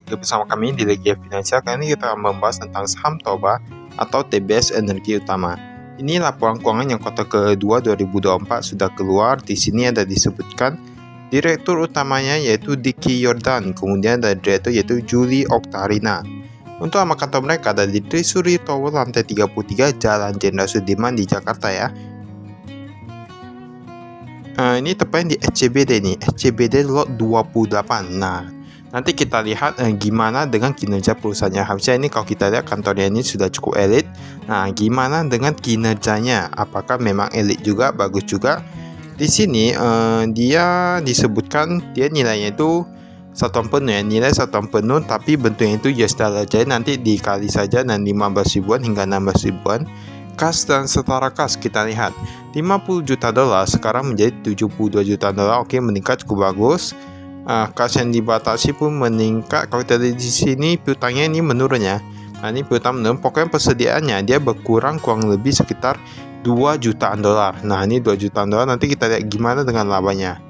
Bersama kami di Legia Finansial. Kali ini kita akan membahas tentang saham Toba atau TBS Energi Utama. Ini laporan keuangan yang kuartal kedua 2024 sudah keluar. Di sini ada disebutkan direktur utamanya yaitu Diki Yordan, kemudian ada direktur yaitu Julie Oktarina. Untuk nama kantor mereka ada di Trisuri Tower lantai 33 Jalan Jenderal Sudirman di Jakarta ya. Ini tepatnya di SCBD nih, SCBD lot 28. Nah, nanti kita lihat gimana dengan kinerja perusahaannya. Harusnya ini kalau kita lihat kantornya ini sudah cukup elit. Nah, gimana dengan kinerjanya? Apakah memang elit juga, bagus juga? Di sini dia disebutkan dia nilainya itu 1 tahun penuh ya, nilai 1 tahun penuh, tapi bentuknya itu US dollar. Jadi nanti dikali saja dan 15 ribuan hingga 16 ribuan. Kas dan setara kas kita lihat 50 juta dolar sekarang menjadi 72 juta dolar. Oke, meningkat cukup bagus. Kas yang dibatasi pun meningkat. Kalau kita lihat di sini piutangnya ini menurun ya. Nah, ini piutang menurun. Pokoknya persediaannya dia berkurang kurang lebih sekitar 2 jutaan dolar. Nah, ini 2 jutaan dolar. Nanti kita lihat gimana dengan labanya.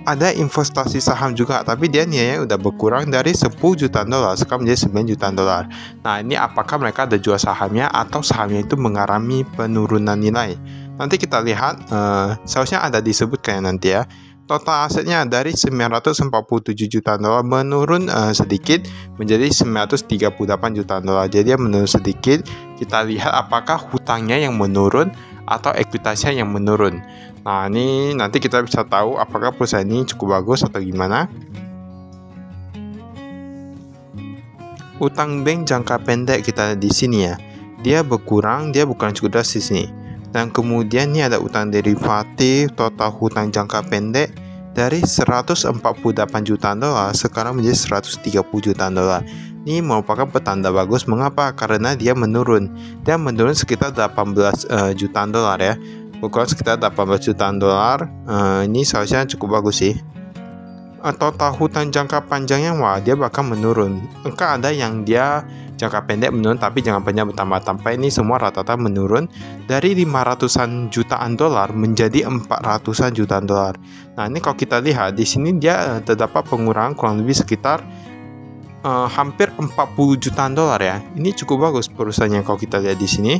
Ada investasi saham juga, tapi dia nilainya udah berkurang dari 10 jutaan dolar sekarang menjadi 9 jutaan dolar. Nah, ini apakah mereka ada jual sahamnya atau sahamnya itu mengalami penurunan nilai? Nanti kita lihat, seharusnya ada disebutkan nanti ya. Total asetnya dari 947 jutaan dolar menurun sedikit menjadi 938 jutaan dolar. Jadi dia menurun sedikit. Kita lihat apakah hutangnya yang menurun atau ekuitasinya yang menurun. Nah, ini nanti kita bisa tahu apakah perusahaan ini cukup bagus atau gimana. Utang bank jangka pendek kita di sini ya. Dia berkurang, dia bukan cukup drastis nih. Dan kemudian ini ada utang derivatif, total hutang jangka pendek dari 148 jutaan dolar sekarang menjadi 130 jutaan dolar. Ini merupakan petanda bagus. Mengapa? Karena dia menurun. Dia menurun sekitar 18 jutaan dolar ya. Berkurang sekitar 18 jutaan dolar. Ini seharusnya cukup bagus sih. Total hutang jangka panjangnya dia bahkan menurun. Enggak ada yang dia jangka pendek menurun tapi jangka panjang bertambah-tambah. Ini semua rata-rata menurun dari 500-an jutaan dolar menjadi 400-an jutaan dolar. Nah, ini kalau kita lihat di sini dia terdapat pengurangan kurang lebih sekitar hampir 40 jutaan dolar ya. Ini cukup bagus perusahaannya kalau kita lihat di sini.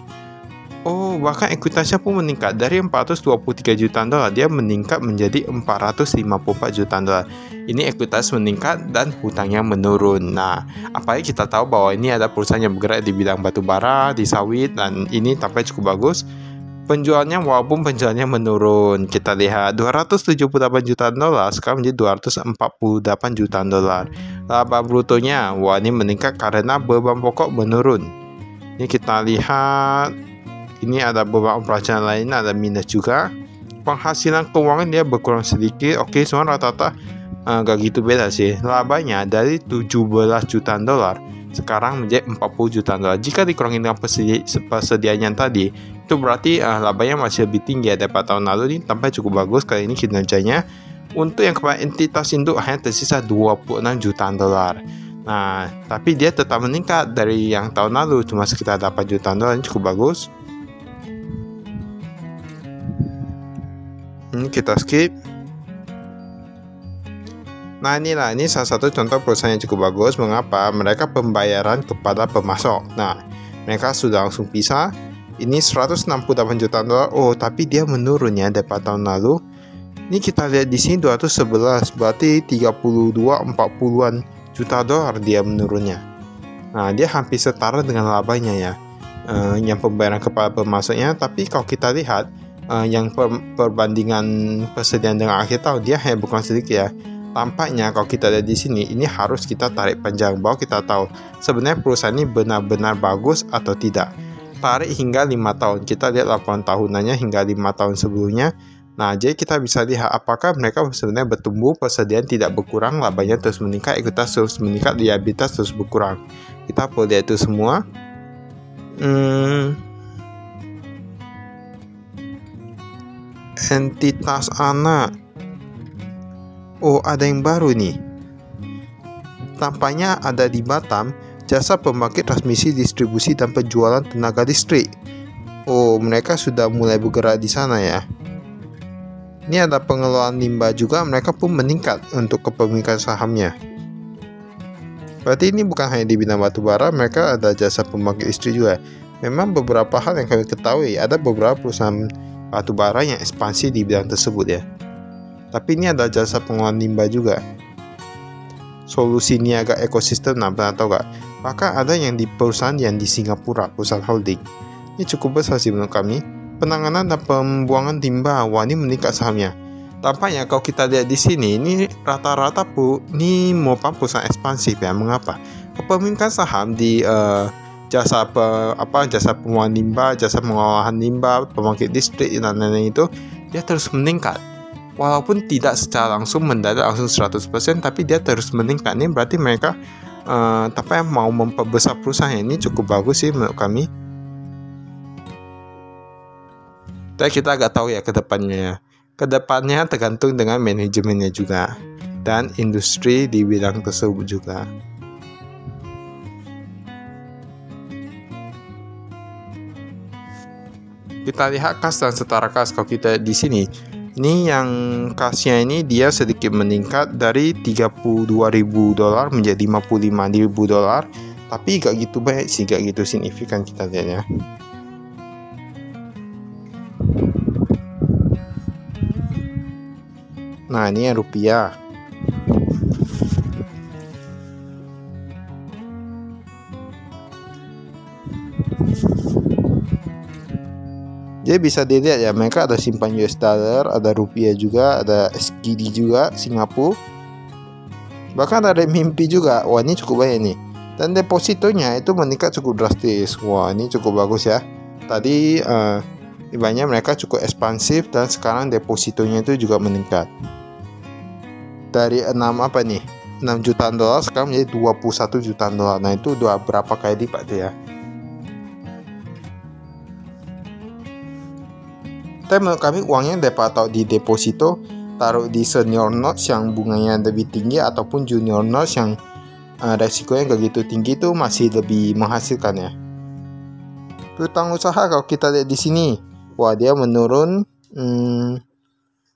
Oh, bahkan ekuitasinya pun meningkat dari 423 jutaan dolar, dia meningkat menjadi 454 jutaan dolar. Ini ekuitas meningkat dan hutangnya menurun. Nah, apalagi kita tahu bahwa ini ada perusahaan yang bergerak di bidang batu bara, di sawit, dan ini tampaknya cukup bagus. Penjualannya walaupun penjualannya menurun, kita lihat 278 jutaan dolar sekarang menjadi 248 jutaan dolar. Laba brutonya, ini meningkat karena beban pokok menurun. Ini kita lihat. Ini ada beberapa operasional lain, ada minus juga. Penghasilan keuangan dia berkurang sedikit. Oke, semua rata-rata gak gitu beda sih. Labanya dari 17 jutaan dolar sekarang menjadi 40 jutaan dolar. Jika dikurangi dengan persediaan tadi, itu berarti labanya masih lebih tinggi daripada tahun lalu. Ini tampaknya cukup bagus kali ini kinerjanya. Untuk yang kepada entitas induk hanya tersisa 26 jutaan dolar. Nah, tapi dia tetap meningkat dari yang tahun lalu cuma sekitar 8 jutaan dolar. Ini cukup bagus. Ini kita skip. Nah, ini salah satu contoh perusahaan yang cukup bagus. Mengapa? Mereka pembayaran kepada pemasok. Nah, mereka sudah langsung pisah. Ini 168 juta dolar. Oh, tapi dia menurun ya daripada tahun lalu. Ini kita lihat di sini 211, berarti 32-40-an juta dolar dia menurunnya. Nah, dia hampir setara dengan labanya ya. Yang pembayaran kepada pemasoknya. Tapi kalau kita lihat yang perbandingan persediaan dengan akhir tahun dia hanya bukan sedikit ya. Tampaknya kalau kita lihat di sini ini harus kita tarik panjang bahwa kita tahu sebenarnya perusahaan ini benar-benar bagus atau tidak. Tarik hingga 5 tahun. Kita lihat laporan tahunannya hingga 5 tahun sebelumnya. Nah, jadi kita bisa lihat apakah mereka sebenarnya bertumbuh, persediaan tidak berkurang, labanya terus meningkat, ekuitas terus meningkat, liabilitas terus berkurang. Kita perlu lihat itu semua. Entitas anak. Oh, ada yang baru nih. Tampaknya ada di Batam, jasa pembangkit transmisi, distribusi dan penjualan tenaga listrik. Oh, mereka sudah mulai bergerak di sana ya. Ini ada pengelolaan limbah juga, mereka pun meningkat untuk kepemilikan sahamnya. Berarti ini bukan hanya di bidang batu bara, mereka ada jasa pembangkit listrik juga. Memang beberapa hal yang kami ketahui, ada beberapa perusahaan batu bara yang ekspansi di bidang tersebut ya. Tapi ini ada jasa pengolahan limbah juga. Solusi niaga ekosistem, nah pernah tahu gak? Maka ada yang di perusahaan yang di Singapura, perusahaan holding. Ini cukup besar sih menurut kami. Penanganan dan pembuangan limbah, wah ini meningkat sahamnya. Tampaknya kalau kita lihat di sini, ini rata-rata ini merupakan perusahaan ekspansif ya. Mengapa? Kepemilikan saham di jasa pengolahan limbah, jasa pengolahan limbah, pembangkit listrik dan lain-lain itu dia terus meningkat. Walaupun tidak secara langsung mendadak langsung 100%, tapi dia terus meningkat. Ini berarti mereka mau memperbesar perusahaan ini cukup bagus sih menurut kami. Tapi kita agak tahu ya kedepannya. Kedepannya tergantung dengan manajemennya juga dan industri di bidang tersebut juga. Kita lihat kas dan setara kas. Kalau kita di sini, ini yang kasnya ini dia sedikit meningkat dari $32.000 menjadi $55.000, tapi gak gitu banyak sih, gak gitu signifikan kita lihat ya. Nah ini yang rupiah. Jadi bisa dilihat ya, mereka ada simpan US dollar, ada rupiah juga, ada SGD juga, Singapura. Bahkan ada renminbi juga. Wah ini cukup banyak nih. Dan depositonya itu meningkat cukup drastis. Wah ini cukup bagus ya. Tadi banyak mereka cukup ekspansif dan sekarang depositonya itu juga meningkat. Dari 6 jutaan dolar sekarang menjadi 21 jutaan dolar. Nah itu berapa kali lipat tuh ya. Tapi menurut kami uangnya dapat taruh di deposito, taruh di senior notes yang bunganya lebih tinggi ataupun junior notes yang resikonya gak gitu tinggi, itu masih lebih menghasilkan ya. Piutang usaha kalau kita lihat di sini, wah dia menurun.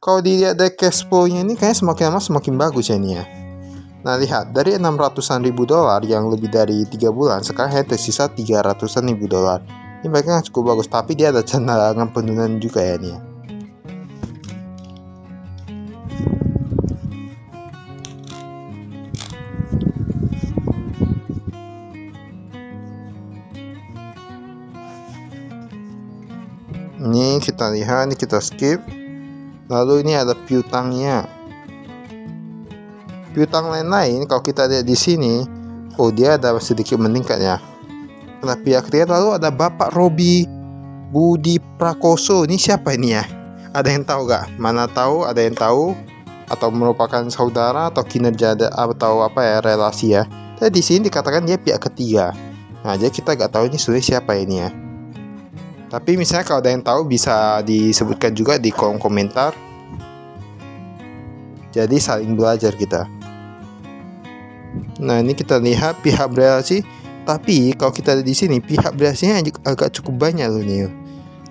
Kalau dilihat dari cash flow-nya ini kayaknya semakin lama semakin bagus ya ini ya. Nah lihat, dari $600-an ribu yang lebih dari 3 bulan, sekarang hanya tersisa $300-an ribu. Ini mereka cukup bagus, tapi dia ada cadangan penurunan juga ya ini ya. Ini kita lihat, ini kita skip. Lalu ini ada piutangnya. Piutang lain-lain kalau kita lihat di sini, oh dia ada sedikit meningkat ya. Pada pihak ketiga, lalu ada Bapak Robi Budi Prakoso. Ini siapa ini ya? Ada yang tahu gak? Mana tahu? Ada yang tahu? Atau merupakan saudara atau kinerja atau relasi ya? Tapi di sini dikatakan dia pihak ketiga. Nah jadi kita gak tahu ini sebenarnya siapa ini ya. Tapi misalnya kalau ada yang tahu bisa disebutkan juga di kolom komentar. Jadi saling belajar kita. Nah ini kita lihat pihak berelasi. Tapi kalau kita di sini pihak berelasinya agak cukup banyak loh nih.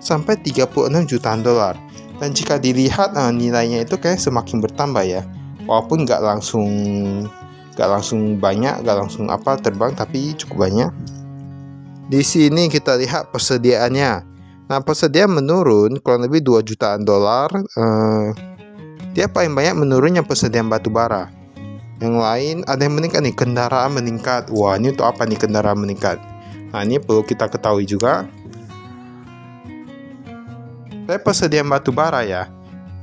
Sampai 36 jutaan dolar. Dan jika dilihat nilainya itu kayak semakin bertambah ya. Walaupun nggak langsung banyak, nggak langsung terbang, tapi cukup banyak. Di sini kita lihat persediaannya. Nah persediaan menurun kurang lebih 2 jutaan dolar. Dia paling banyak menurunnya persediaan batu bara. Yang lain ada yang meningkat nih, kendaraan meningkat. Wah ini untuk apa nih kendaraan meningkat? Nah ini perlu kita ketahui juga. Tapi persediaan batu bara ya.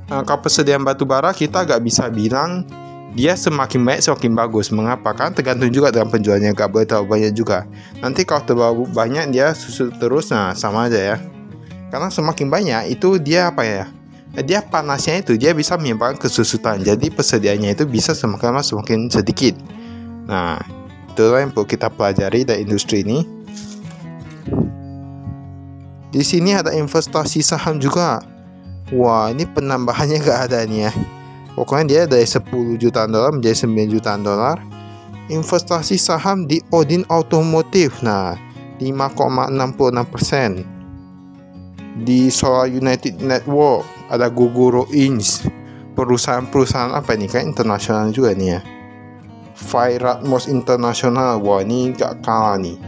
Kalau persediaan batu bara kita gak bisa bilang dia semakin banyak semakin bagus. Mengapa? Kan tergantung juga dengan penjualnya, gak boleh terlalu banyak juga. Nanti kalau terlalu banyak dia susut terus, nah sama aja ya. Karena semakin banyak itu dia dia panasnya itu dia bisa menyebabkan kesusutan. Jadi persediaannya itu bisa semakin lama semakin sedikit. Nah itulah yang perlu kita pelajari dari industri ini. Di sini ada investasi saham juga. Wah ini penambahannya gak ada nih ya. Pokoknya dia dari 10 jutaan dolar menjadi 9 jutaan dolar. Investasi saham di Odin Automotive, nah 5,66%. Di Solar United Network ada Gogoro Inc. Perusahaan-perusahaan apa ini? Kayak internasional juga nih ya. Fairatmos International. Wah, ini gak kalah nih.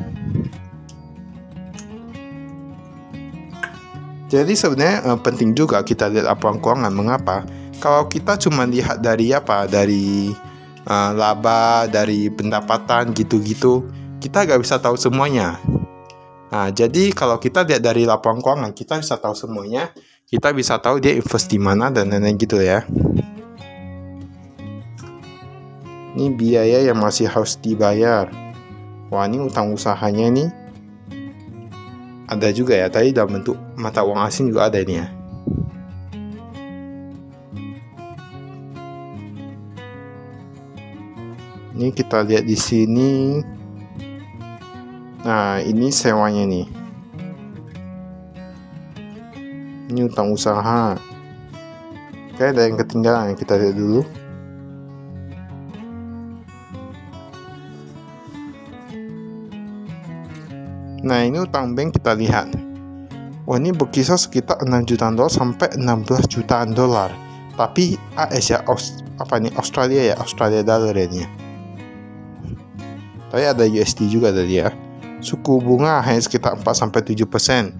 Jadi sebenarnya penting juga kita lihat laporan keuangan. Mengapa? Kalau kita cuma lihat dari dari laba, dari pendapatan gitu-gitu, kita gak bisa tahu semuanya. Nah, jadi kalau kita lihat dari laporan keuangan, kita bisa tahu semuanya. Kita bisa tahu dia invest di mana dan lain-lain gitu ya. Ini biaya yang masih harus dibayar. Wah, ini utang usahanya nih. Ada juga ya, tadi dalam bentuk mata uang asing juga ada ini ya. Ini kita lihat di sini. Nah, ini sewanya nih. Ini utang usaha. Oke, ada yang ketinggalan, kita lihat dulu. Nah, ini utang bank kita lihat. Wah, ini berkisar sekitar 6 jutaan dolar sampai 16 jutaan dolar. Tapi AS ya, Australia ya, Australia dollar ini. Tapi ada USD juga tadi ya. Suku bunga hanya sekitar 4-7%.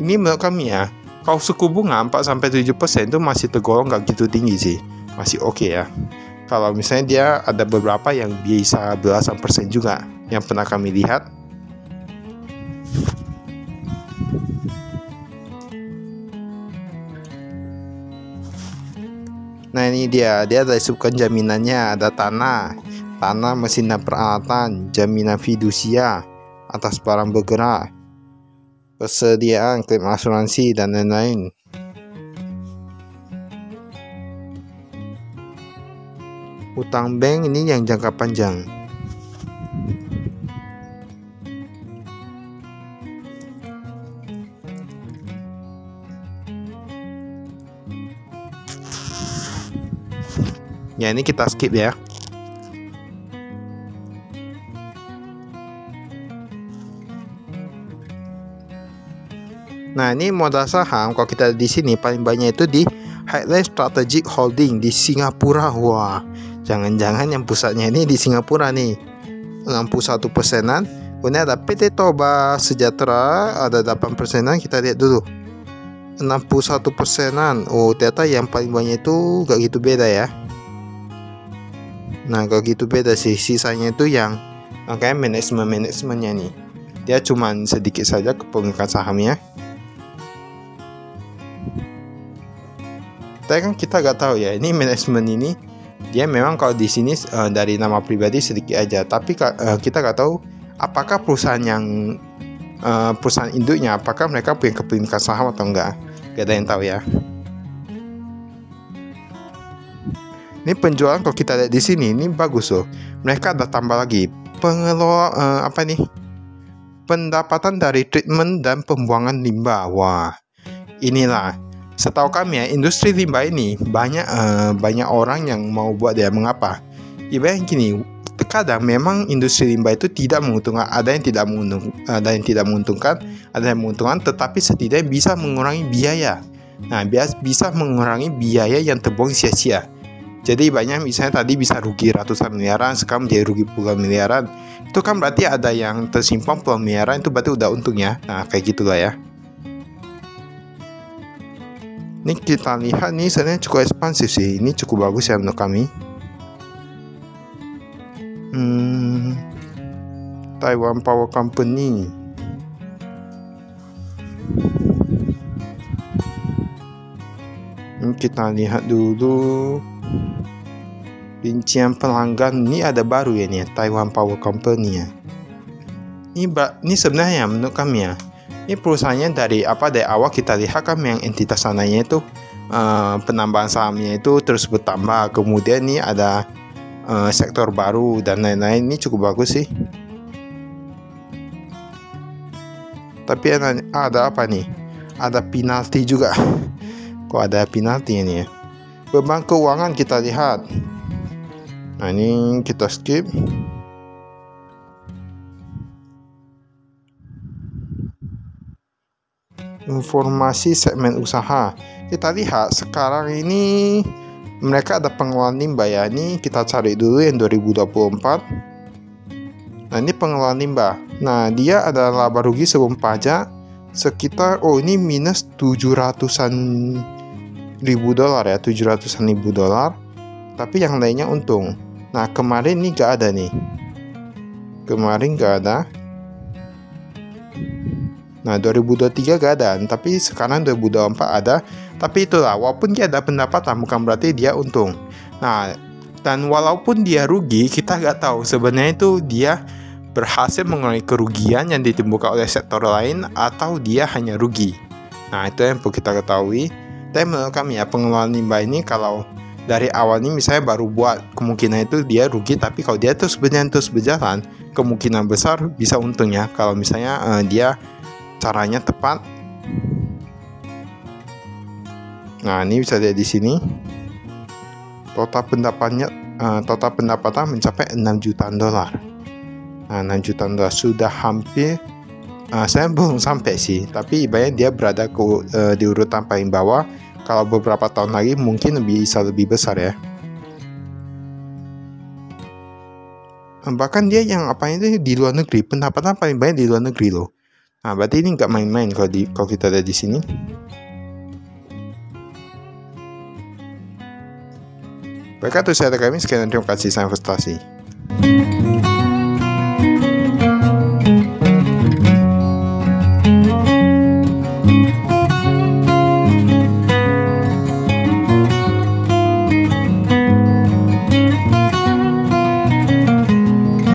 Ini menurut kami ya, kalau suku bunga 4-7% itu masih tergolong gak gitu tinggi sih. Masih oke ya. Kalau misalnya dia ada beberapa yang bisa belasan persen juga yang pernah kami lihat. Nah, ini dia ada disebutkan jaminannya, ada tanah, mesin dan peralatan, jaminan fidusia atas barang bergerak, persediaan klaim asuransi dan lain-lain. Utang bank ini yang jangka panjang. Ya, ini kita skip ya. Nah, ini modal saham kalau kita di sini paling banyak itu di Highland Strategic Holding di Singapura. Wah, jangan-jangan yang pusatnya ini di Singapura nih. 61%-an. Kemudian ada PT Toba Sejahtera ada 8%-an. Kita lihat dulu. 61%-an. Oh, ternyata yang paling banyak itu gak gitu beda ya. Nah, kalau gitu beda sih. Sisanya itu yang kayak manajemennya nih. Dia cuman sedikit saja kepemilikan sahamnya. Tapi kan kita gak tahu ya. Ini manajemen ini dia memang kalau di sini dari nama pribadi sedikit aja. Tapi kita gak tahu apakah perusahaan yang perusahaan induknya apakah mereka punya kepemilikan saham atau enggak. Gak ada yang tahu ya. Ini penjualan kalau kita lihat di sini ini bagus loh. Mereka ada tambah lagi pengelola pendapatan dari treatment dan pembuangan limbah. Wah, inilah setahu kami ya industri limbah ini banyak orang yang mau buat dia. Mengapa? Ibaratnya gini, terkadang memang industri limbah itu tidak menguntungkan. Ada yang tidak menguntungkan, ada yang menguntungkan, tetapi setidaknya bisa mengurangi biaya. Nah, bisa mengurangi biaya yang terbuang sia-sia. Jadi banyak misalnya tadi bisa rugi ratusan miliaran, sekarang menjadi rugi puluhan miliaran. Itu kan berarti ada yang tersimpan puluhan miliaran, itu berarti udah untung ya. Nah, kayak gitulah ya. Ini kita lihat nih sebenarnya cukup ekspansif sih. Ini cukup bagus ya menurut kami. Taiwan Power Company. Ini kita lihat dulu. Rincian pelanggan ini ada baru ya nih, Taiwan Power Company ya. Ini sebenarnya menurut kami ya, ini perusahaannya dari awal kita lihat kan yang entitas sananya itu penambahan sahamnya itu terus bertambah. Kemudian ini ada sektor baru dan lain-lain. Ini cukup bagus sih. Tapi ada apa nih? Ada penalti juga. Kok ada penalti ini ya? Beban keuangan kita lihat. Nah, ini kita skip. Informasi segmen usaha. Kita lihat sekarang ini mereka ada pengelolaan limbah ya. Ini kita cari dulu yang 2024. Nah, ini pengelolaan limbah. Nah, dia ada laba rugi sebelum pajak sekitar, ini minus 700-an ribu dolar ya, 700-an ribu dolar. Tapi yang lainnya untung. Nah, kemarin ini gak ada nih. Kemarin gak ada. Nah, 2023 gak ada, tapi sekarang 2024 ada. Tapi itulah, walaupun dia ada pendapatan bukan berarti dia untung. Nah, dan walaupun dia rugi, kita gak tahu sebenarnya itu dia berhasil mengurangi kerugian yang ditimbulkan oleh sektor lain atau dia hanya rugi. Nah, itu yang perlu kita ketahui. Dan menurut kami ya, pengelolaan limbah ini kalau dari awal ini misalnya baru buat, kemungkinan itu dia rugi. Tapi kalau dia terus berjalan, kemungkinan besar bisa untung ya. Kalau misalnya dia caranya tepat. Nah, ini bisa lihat di sini. Total pendapatan mencapai 6 jutaan dolar. Nah, 6 jutaan dolar sudah hampir, saya belum sampai sih, tapi ibaratnya dia berada di urutan paling bawah. Kalau beberapa tahun lagi mungkin bisa lebih besar ya. Bahkan dia yang itu di luar negeri, pendapatan paling banyak di luar negeri loh. Nah, berarti ini nggak main-main kalau kita lihat di sini. Baik, itu saya kami. Sekian, terima kasih. Saya investasi.